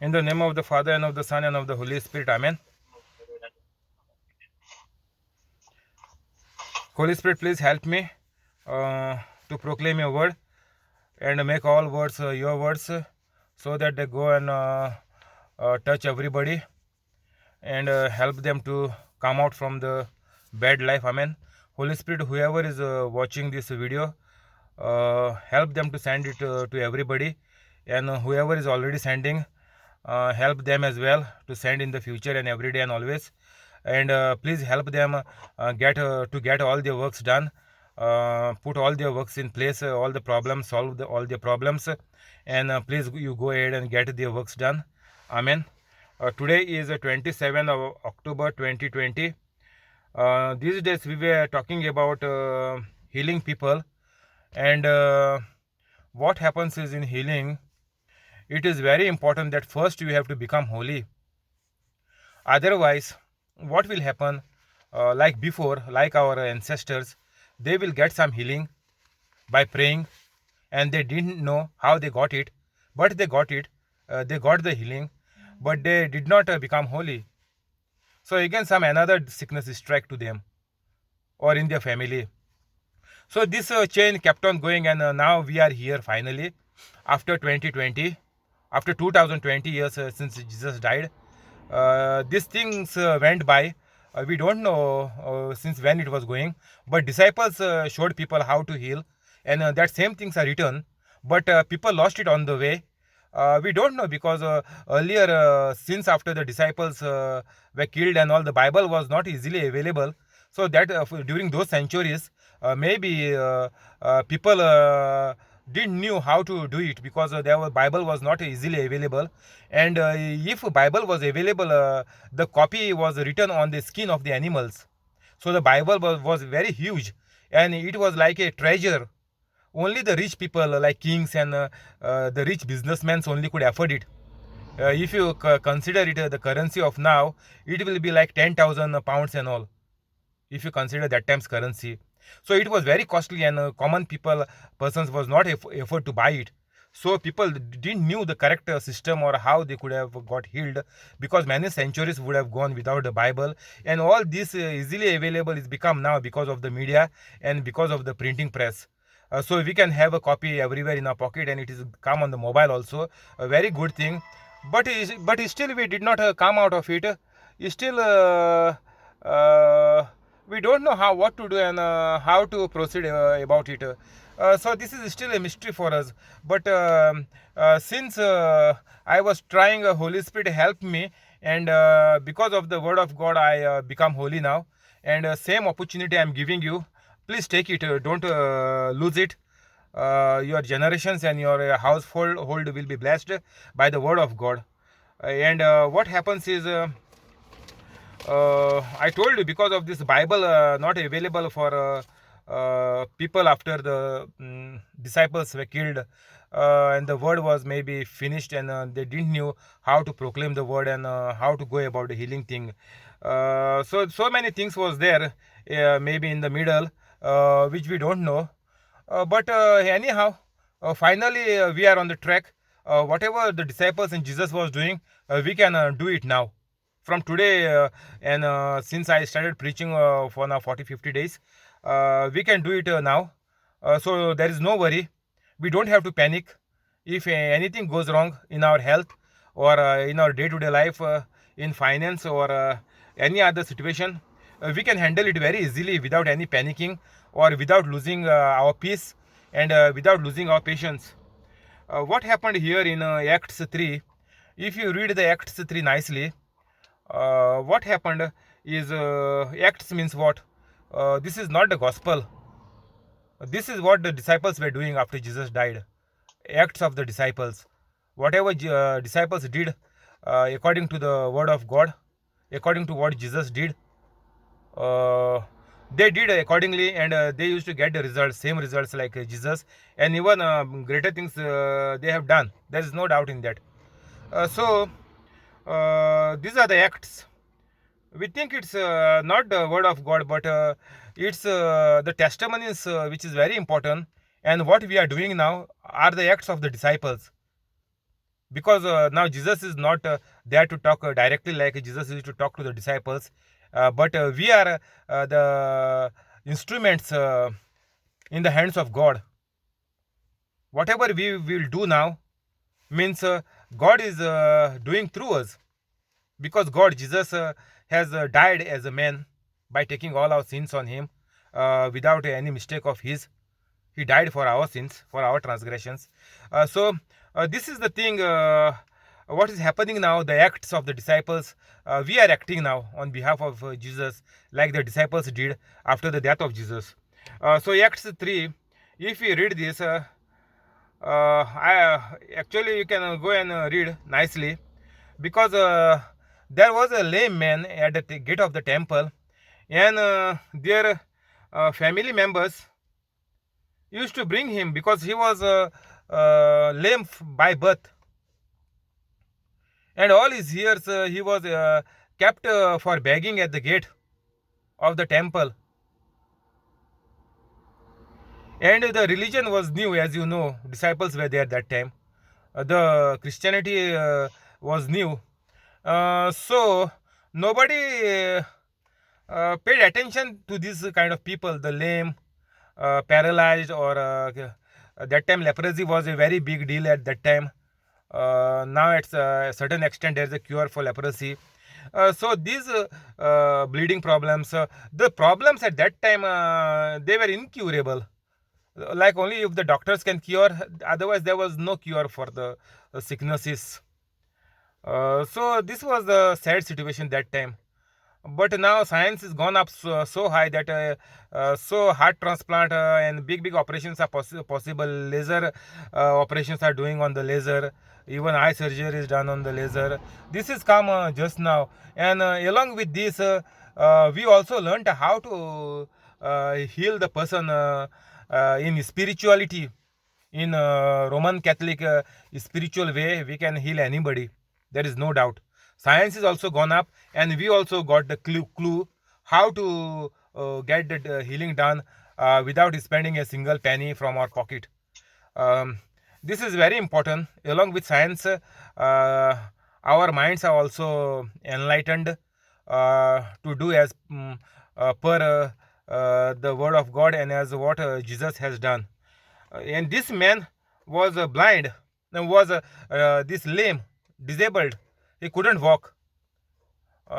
In the name of the Father, and of the Son, and of the Holy Spirit. Amen. Holy Spirit, please help me to proclaim your word and make all words your words, so that they go and touch everybody and help them to come out from the bad life. Amen. Holy Spirit, whoever is watching this video, help them to send it to everybody, and whoever is already sending, help them as well to send in the future and every day and always. And please help them get all their works done, put all their works in place, all the problems, solve all their problems, and please you go ahead and get their works done. Amen. Today is 27th of October 2020. These days we were talking about healing people, and what happens is, in healing, it is very important that first you have to become holy. Otherwise, what will happen, like before, like our ancestors, they will get some healing by praying, and they didn't know how they got it, but they got it. They got the healing, but they did not become holy. So again, some another sickness is struck to them or in their family. So this chain kept on going, and now we are here finally after 2020, after 2020 years since Jesus died. These things went by. We don't know since when it was going, but disciples showed people how to heal, and that same things are written, but people lost it on the way. We don't know, because earlier, since after the disciples were killed and all, the Bible was not easily available. So that during those centuries, maybe people didn't knew how to do it, because their Bible was not easily available. And if Bible was available, the copy was written on the skin of the animals. So the Bible was very huge, and it was like a treasure. Only the rich people, like kings and the rich businessmen, only could afford it. If you consider it the currency of now, it will be like 10,000 pounds and all, if you consider that time's currency. So it was very costly, and common people, persons, was not afford to buy it. So people didn't knew the correct system or how they could have got healed, because many centuries would have gone without the Bible. And all this easily available is become now because of the media and because of the printing press. So we can have a copy everywhere in our pocket, and it is come on the mobile also, a very good thing. But still we did not come out of it. Still we don't know how, what to do, and how to proceed about it. So this is still a mystery for us. But since I was trying, Holy Spirit helped me, and because of the word of God, I become holy now. And same opportunity I am giving you. Please take it. Don't lose it. Your generations and your household will be blessed by the word of God. And what happens is, I told you, because of this Bible not available for people after the disciples were killed, and the word was maybe finished, and they didn't knew how to proclaim the word, and how to go about the healing thing. So many things was there, maybe in the middle, which we don't know. But anyhow, finally we are on the track. Whatever the disciples and Jesus was doing, we can do it now from today. And since I started preaching for now 40-50 days, we can do it now. So there is no worry. We don't have to panic. If anything goes wrong in our health, or in our day-to-day life, in finance, or any other situation, we can handle it very easily without any panicking, or without losing our peace, and without losing our patience. What happened here in Acts 3, if you read the Acts 3 nicely, what happened is, Acts means what? This is not the gospel. This is what the disciples were doing after Jesus died. Acts of the disciples. Whatever disciples did according to the word of God, according to what Jesus did, uh, they did accordingly, and they used to get the results, same results like Jesus, and even greater things they have done. There is no doubt in that. So these are the acts. We think it's not the word of God, but it's the testimonies, which is very important. And what we are doing now are the acts of the disciples. because now Jesus is not there to talk directly like Jesus used to talk to the disciples, but we are the instruments in the hands of God. Whatever we will do now means God is doing through us, because God, Jesus, has died as a man by taking all our sins on him without any mistake of his. He died for our sins, for our transgressions. So this is the thing. What is happening now? The acts of the disciples. We are acting now on behalf of Jesus, like the disciples did after the death of Jesus. So Acts 3. If we read this, actually you can go and read nicely, because there was a lame man at the gate of the temple, and their family members used to bring him because he was lame by birth, and all his years he was kept for begging at the gate of the temple. And the religion was new, as you know. Disciples were there that time. The Christianity was new. So nobody paid attention to this kind of people, the lame, paralyzed, or that time leprosy was a very big deal at that time. Now at a certain extent there is a cure for leprosy. So these bleeding problems, the problems at that time, they were incurable. Like only if the doctors can cure, otherwise there was no cure for the sicknesses. So this was the sad situation that time. But now science has gone up so high that so heart transplant and big operations are possible. Laser operations are doing on the laser. Even eye surgery is done on the laser. This is come just now, and along with this, we also learned how to heal the person in spirituality. In Roman Catholic spiritual way, we can heal anybody. There is no doubt. Science is also gone up, and we also got the clue how to get the healing done without spending a single penny from our pocket. This is very important. Along with science, our minds are also enlightened to do as per the word of God and as what Jesus has done. And this man was blind, was this lame, disabled. He couldn't walk.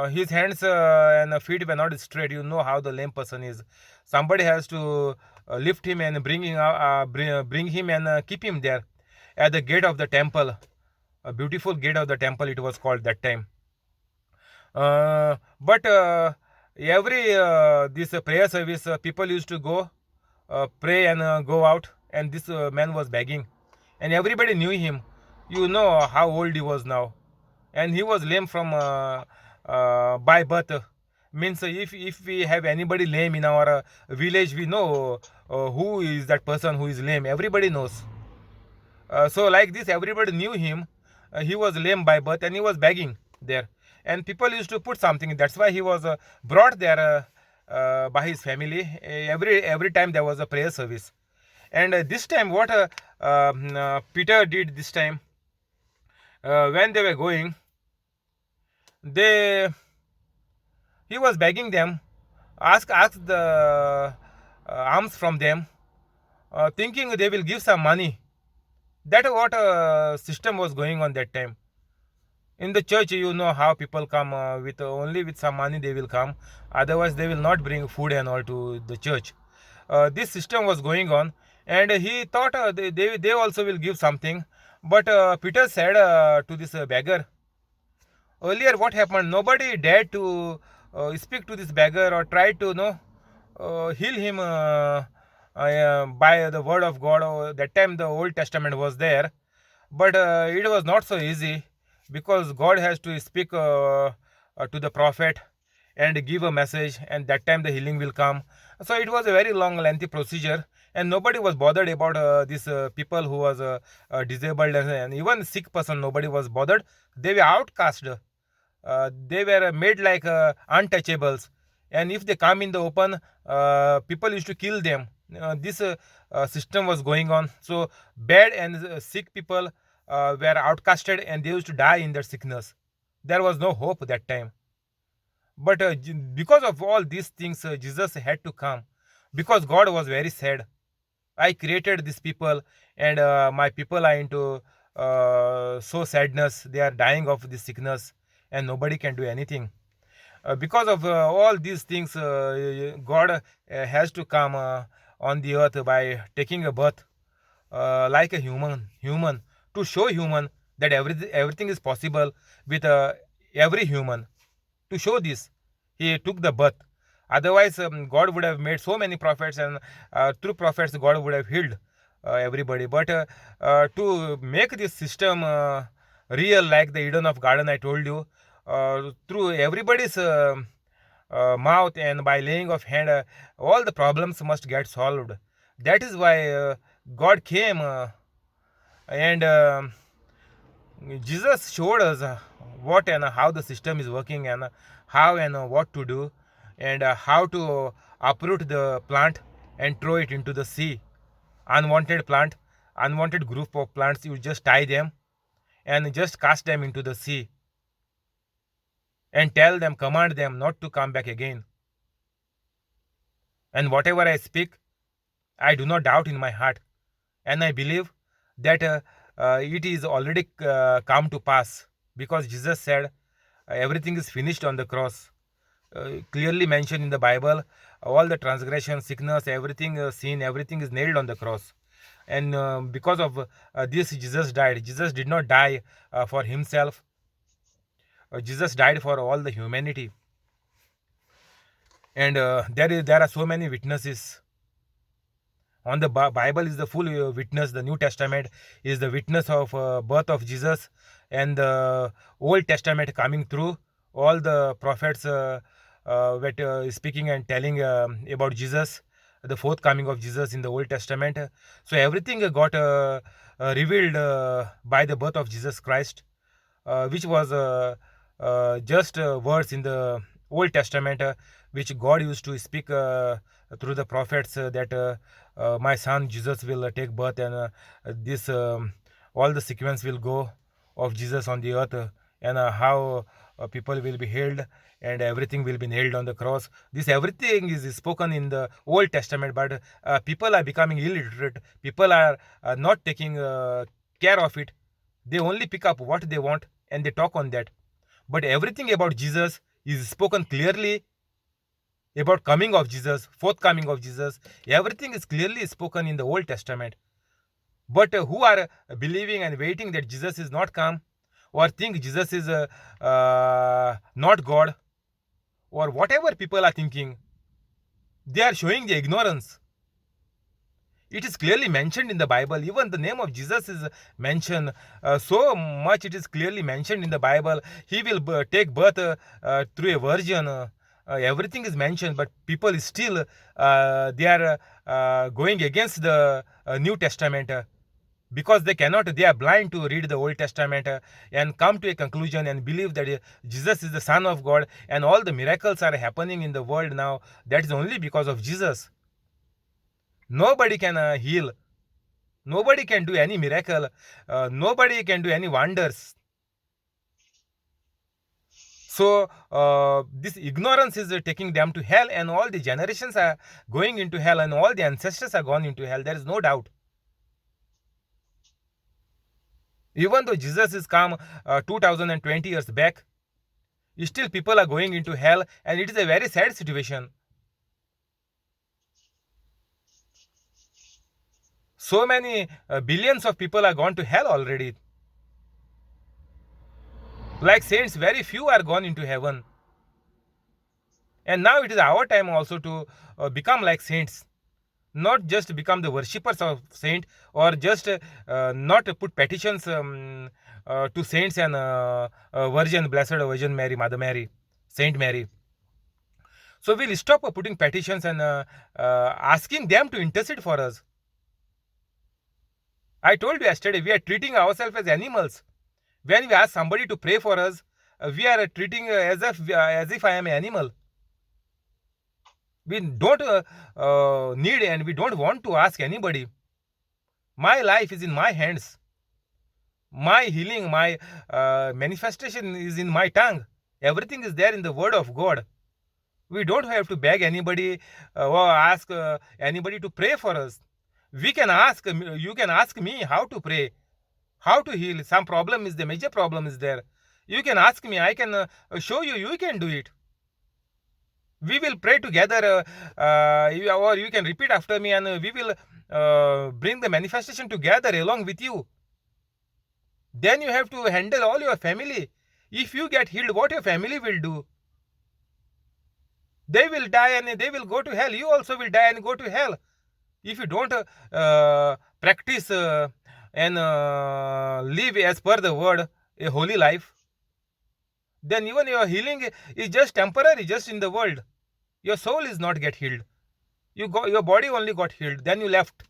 His hands and feet were not straight. You know how the lame person is. Somebody has to lift him and bring him and keep him there at the gate of the temple. A beautiful gate of the temple it was called that time. But every this prayer service, people used to go pray and go out, and this man was begging, and everybody knew him. You know how old he was now, and he was lame from by birth. Means if we have anybody lame in our village, we know who is that person who is lame. Everybody knows. So like this, everybody knew him. He was lame by birth, and he was begging there, and people used to put something. That's why he was brought there by his family. Every time there was a prayer service. And this time what Peter did this time, when they were going, he was begging them, ask the alms from them, thinking they will give some money. That what system was going on that time. In the church, you know how people come with only with some money they will come. Otherwise, they will not bring food and all to the church. This system was going on, and he thought they also will give something. But Peter said to this beggar, earlier what happened? Nobody dared to speak to this beggar or try to heal him by the word of God. That time the Old Testament was there, but it was not so easy, because God has to speak to the prophet and give a message, and that time the healing will come. So it was a very long, lengthy procedure, and nobody was bothered about these people who was disabled and even sick person. Nobody was bothered. They were outcast. They were made like untouchables, and if they come in the open, people used to kill them. This system was going on. So bad and sick people were outcasted and they used to die in their sickness. There was no hope that time. But because of all these things, Jesus had to come because God was very sad. I created these people, and my people are into so sadness. They are dying of this sickness, and nobody can do anything. Because of all these things, God has to come on the earth by taking a birth like a human to show human that everything is possible with every human. To show this, he took the birth. Otherwise, God would have made so many prophets, and through prophets, God would have healed everybody. But to make this system real, like the Eden of Garden, I told you, through everybody's mouth and by laying of hand, all the problems must get solved. That is why God came and Jesus showed us what and how the system is working, and how and what to do, and how to uproot the plant and throw it into the sea. Unwanted plant, unwanted group of plants, you just tie them and just cast them into the sea and tell them, command them not to come back again. And whatever I speak, I do not doubt in my heart, and I believe that it is already come to pass, because Jesus said everything is finished on the cross. Clearly mentioned in the Bible, all the transgression, sickness, everything, sin, everything is nailed on the cross. And because of this, Jesus died. Jesus did not die for himself. Jesus died for all the humanity. And there are so many witnesses. On the Bible is the full witness. The New Testament is the witness of birth of Jesus, and the Old Testament coming through. All the prophets were speaking and telling about Jesus, the forthcoming of Jesus in the Old Testament. So everything got revealed by the birth of Jesus Christ, which was just words in the Old Testament, which God used to speak through the prophets, that my son Jesus will take birth, and this all the sequence will go of Jesus on the earth, and how people will be healed, and everything will be nailed on the cross. This everything is spoken in the Old Testament, but people are becoming illiterate. People are not taking care of it. They only pick up what they want and they talk on that. But everything about Jesus is spoken clearly about coming of Jesus, forthcoming of Jesus. Everything is clearly spoken in the Old Testament. But who are believing and waiting that Jesus is not come, or think Jesus is not God, or whatever people are thinking, they are showing the ignorance. It is clearly mentioned in the Bible. Even the name of Jesus is mentioned so much. It is clearly mentioned in the Bible. He will take birth through a virgin. Everything is mentioned, but people is still they are going against the New Testament, because they cannot. They are blind to read the Old Testament and come to a conclusion and believe that Jesus is the Son of God, and all the miracles are happening in the world now. That is only because of Jesus. Nobody can heal. Nobody can do any miracle. Nobody can do any wonders. So this ignorance is taking them to hell, and all the generations are going into hell, and all the ancestors are gone into hell. There is no doubt. Even though Jesus is come 2020 years back, still people are going into hell, and it is a very sad situation. So many billions of people are gone to hell already. Like saints, very few are gone into heaven. And now it is our time also to become like saints. Not just become the worshippers of saint, or just not put petitions to saints and Virgin, Blessed Virgin Mary, Mother Mary, Saint Mary. So we'll stop putting petitions and asking them to intercede for us. I told you yesterday, we are treating ourselves as animals. When we ask somebody to pray for us, we are treating as if I am an animal. We don't need, and we don't want to ask anybody. My life is in my hands. My healing, my manifestation is in my tongue. Everything is there in the word of God. We don't have to beg anybody or ask anybody to pray for us. We can ask, you can ask me how to pray, how to heal. Some problem is the major problem is there. You can ask me, I can show you, you can do it. We will pray together, or you can repeat after me, and we will bring the manifestation together along with you. Then you have to handle all your family. If you get healed, what your family will do? They will die and they will go to hell. You also will die and go to hell. If you don't practice and live as per the word, a holy life, then even your healing is just temporary, just in the world. Your soul is not get healed. Your body only got healed. Then you left.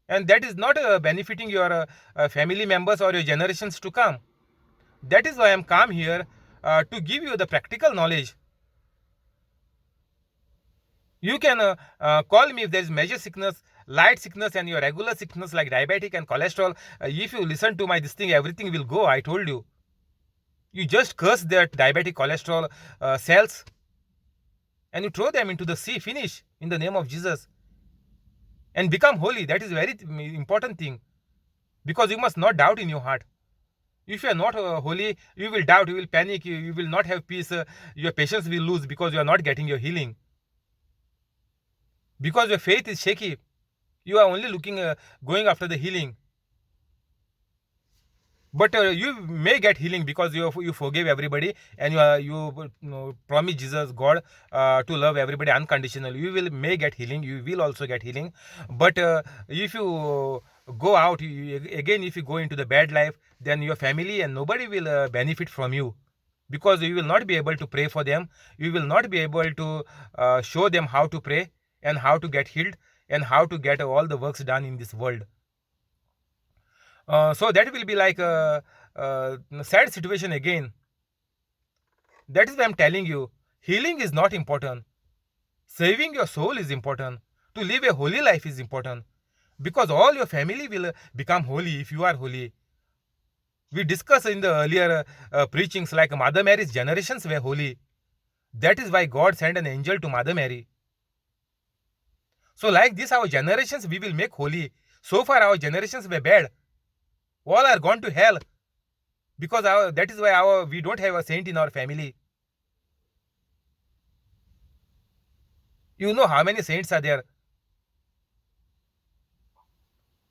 And that is not benefiting your family members or your generations to come. That is why I am come here to give you the practical knowledge. You can call me if there is major sickness, light sickness, and your regular sickness like diabetic and cholesterol. If you listen to my this thing, everything will go. I told you. You just curse that diabetic cholesterol cells and you throw them into the sea. Finish in the name of Jesus and become holy. That is a very important thing, because you must not doubt in your heart. If you are not holy, you will doubt, you will panic, you will not have peace, your patience will lose because you are not getting your healing. Because your faith is shaky, you are only looking, going after the healing. But you may get healing because you forgive everybody and you promise Jesus, God, to love everybody unconditionally. You may get healing. You will also get healing. But if you go out again, if you go into the bad life, then your family and nobody will benefit from you, because you will not be able to pray for them. You will not be able to show them how to pray and how to get healed and how to get all the works done in this world. So that will be like a sad situation again. That is why I'm telling you, healing is not important. Saving your soul is important. To live a holy life is important, because all your family will become holy if you are holy. We discussed in the earlier preachings, like Mother Mary's generations were holy. That is why God sent an angel to Mother Mary. So like this, our generations we will make holy. So far our generations were bad. All are gone to hell, because that is why we don't have a saint in our family. You know how many saints are there?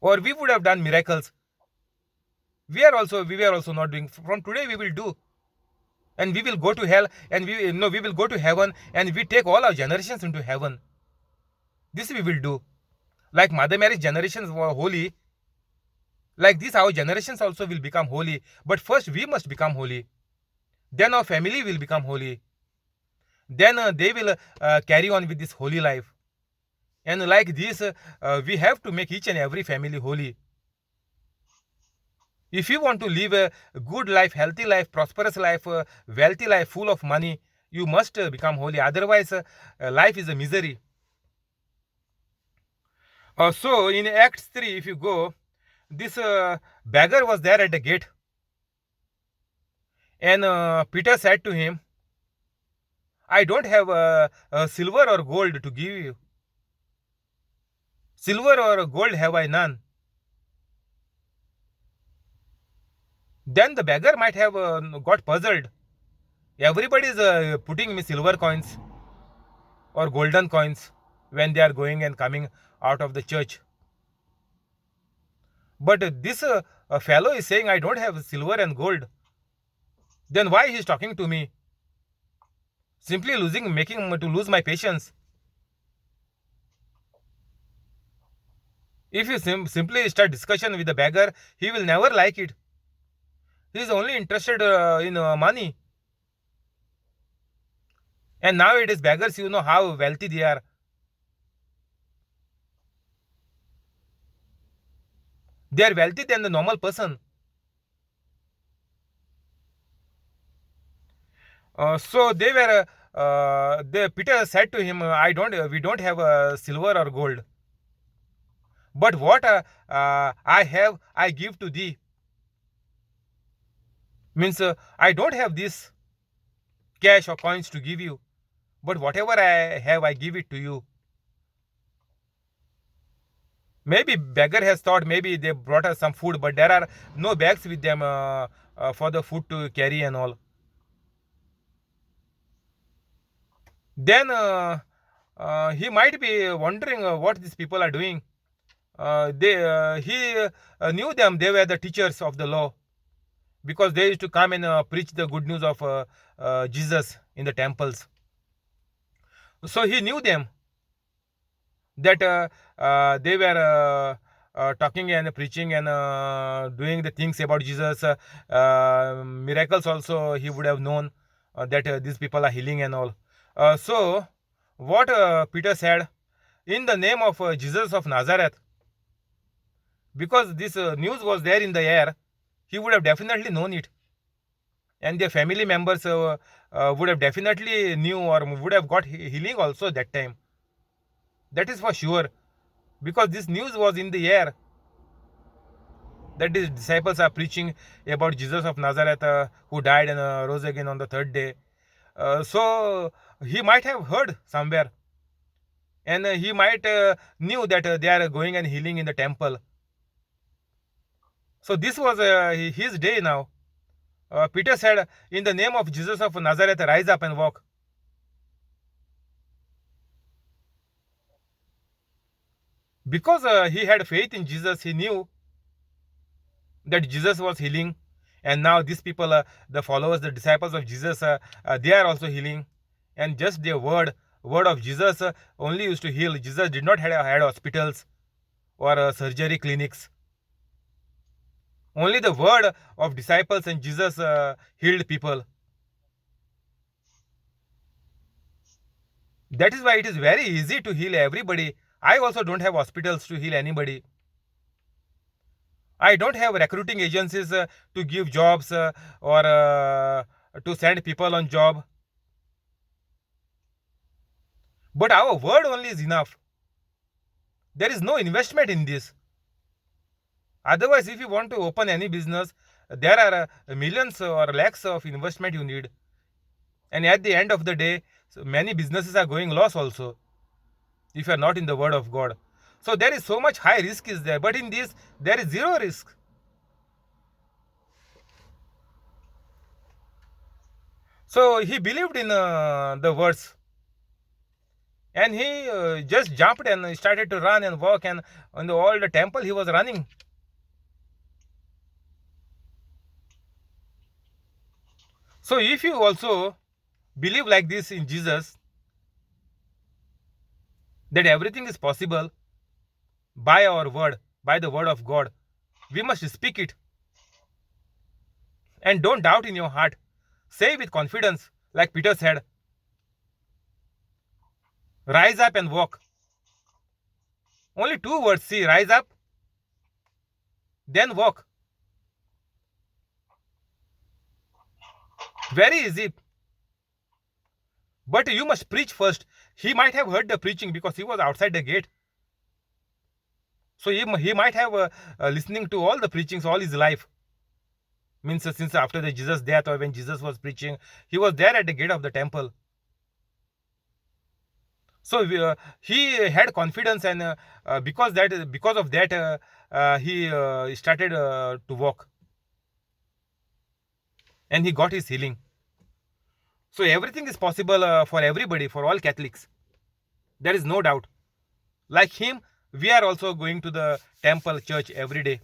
Or we would have done miracles. We were also not doing. From today we will do, and we will go to hell, and we will go to heaven, and we take all our generations into heaven. This we will do. Like Mother Mary's generations were holy, like this our generations also will become holy. But first we must become holy. Then our family will become holy. Then they will carry on with this holy life. And like this, we have to make each and every family holy. If you want to live a good life, healthy life, prosperous life, wealthy life, full of money, you must become holy. Otherwise, life is a misery. So in Acts 3, if you go, this beggar was there at the gate. And Peter said to him, I don't have silver or gold to give you. Silver or gold have I none. Then the beggar might have got puzzled. Everybody is putting me silver coins or golden coins when they are going and coming out of the church. But this fellow is saying, I don't have silver and gold. Then why he is talking to me? Simply making to lose my patience. If you simply start discussion with the beggar, he will never like it. He is only interested in money. And nowadays beggars, you know how wealthy they are. They are wealthy than the normal person. So they were. Peter said to him, we don't have silver or gold. But what I have, I give to thee. Means I don't have this cash or coins to give you, but whatever I have, I give it to you. Maybe beggar has thought maybe they brought us some food, but there are no bags with them for the food to carry and all. Then he might be wondering what these people are doing. He knew them. They were the teachers of the law because they used to come and preach the good news of Jesus in the temples. So he knew them that they were talking and preaching and doing the things about Jesus. Miracles also he would have known that these people are healing and all. So what Peter said, in the name of Jesus of Nazareth, because this news was there in the air, he would have definitely known it, and their family members would have definitely knew or would have got healing also that time. That is for sure, because this news was in the air that his disciples are preaching about Jesus of Nazareth who died and rose again on the third day. So he might have heard somewhere, and he might knew that they are going and healing in the temple. So this was his day now. Peter said, in the name of Jesus of Nazareth, rise up and walk. Because he had faith in Jesus, he knew that Jesus was healing. And now these people, the followers, the disciples of Jesus, they are also healing. And just their word of Jesus only used to heal. Jesus did not had hospitals or surgery clinics. Only the word of disciples and Jesus healed people. That is why it is very easy to heal everybody. I also don't have hospitals to heal anybody. I don't have recruiting agencies to give jobs or to send people on job. But our word only is enough. There is no investment in this. Otherwise, if you want to open any business, there are millions or lakhs of investment you need. And at the end of the day, so many businesses are going loss also if you are not in the word of God. So there is so much high risk is there. But in this, there is zero risk. So he believed in the words. And he just jumped and started to run and walk, and on all the temple he was running. So if you also believe like this in Jesus, that everything is possible by our word, by the word of God, we must speak it. And don't doubt in your heart. Say with confidence, like Peter said, rise up and walk. Only two words, see, rise up, then walk. Very easy. But you must preach first. He might have heard the preaching because he was outside the gate. So he might have listening to all the preachings all his life. Means since after the Jesus' death or when Jesus was preaching, he was there at the gate of the temple. So he had confidence, and because of that he started to walk, and he got his healing. So everything is possible for everybody, for all Catholics. There is no doubt. Like him, we are also going to the temple church every day,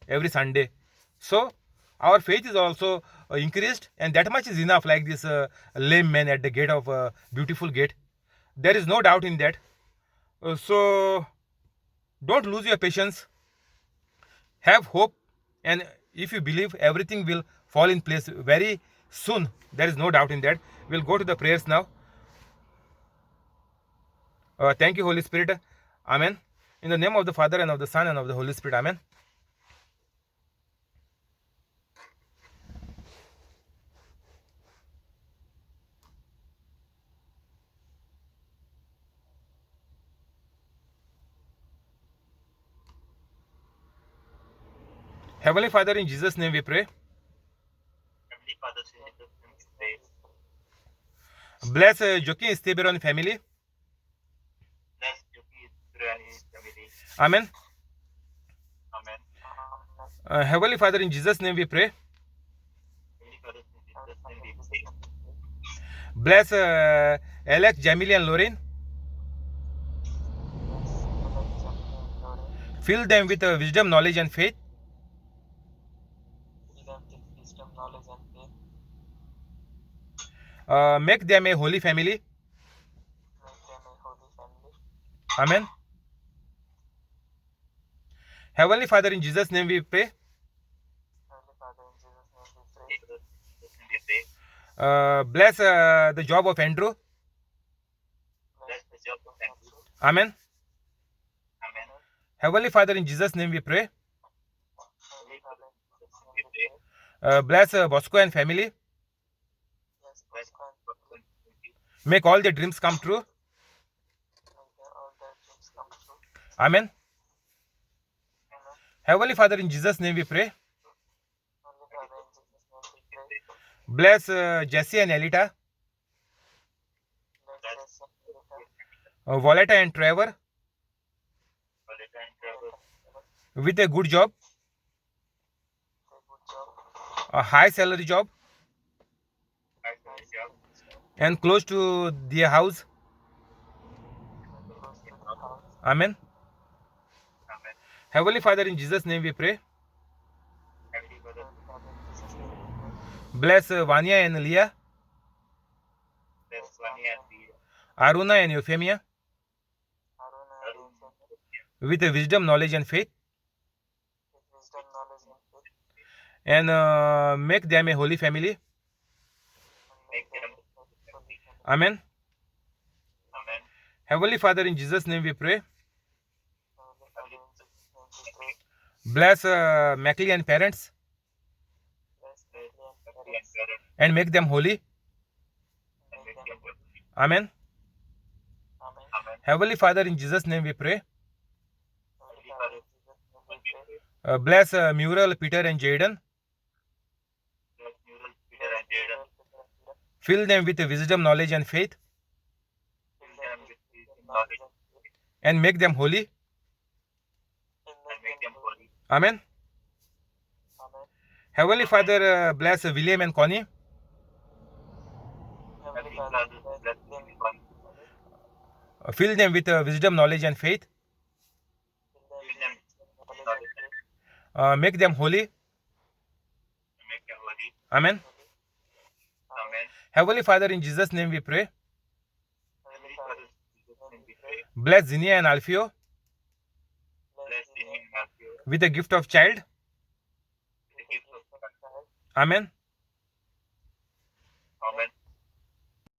every Sunday. So our faith is also increased, and that much is enough. Like this lame man at the gate of beautiful gate, there is no doubt in that. So don't lose your patience. Have hope, and if you believe, everything will fall in place very soon. There is no doubt in that. We'll go to the prayers now. Thank you, Holy Spirit. Amen. In the name of the Father, and of the Son, and of the Holy Spirit. Amen. Heavenly Father, in Jesus' name we pray. Heavenly Father, in Jesus' name we pray. Bless Joaquin Esteban family. Bless Yuki and his family. Amen. Amen. Heavenly Father, in Jesus' name we pray. Heavenly Father, in Jesus' name we pray. Bless Alex, Jamili, and Lorraine. Fill them with wisdom, knowledge, and faith. Make them a holy family. Amen. Heavenly Father, in Jesus' name we pray. Bless the job of Andrew. Bless the job of Andrew. Amen. Amen. Heavenly Father, in Jesus' name we pray. Heavenly Father, in Jesus' name we pray. Bless Bosco and family. Bless Make all their dreams come true. Amen. Heavenly Father, in Jesus' name we pray. Bless Jesse and Elita. Violetta and Trevor with a good job, a high salary job, and close to their house. Amen. Amen. Heavenly Father, in Jesus' name we pray. Heavenly Father, in Jesus' name we pray. Bless Vanya and Leah, Bless Vani and Leah. Aruna and Euphemia with a wisdom, knowledge, and faith, and make them a holy family. Make them. Amen. Amen. Heavenly Father, in Jesus' name we pray. Heavenly Father, in Jesus' name we pray. Bless Mackley and parents Bless Mackley and parents. and make them holy. And make them holy. Amen. Amen. Amen. Heavenly Father, in Jesus' name we pray. Heavenly Father, in Jesus' name we pray. Bless Muriel, Peter, and Jaden. Bless Muriel, Peter, and Jaden. Fill them with wisdom, knowledge, and faith, Fill them with wisdom, knowledge, and make them holy. and make them holy. Amen. Amen. Heavenly Father, bless William and Connie. Heavenly Father, bless them with one. Fill them with wisdom, knowledge, and faith. Fill them with knowledge, Make them holy. and make them holy. Amen. Amen. Heavenly Father, in Jesus' name we pray. Heavenly Father, in Jesus' name we pray. Bless Zinnia and Alfio Bless in him, Matthew, with the gift of child. with the gift of God. Amen. Amen.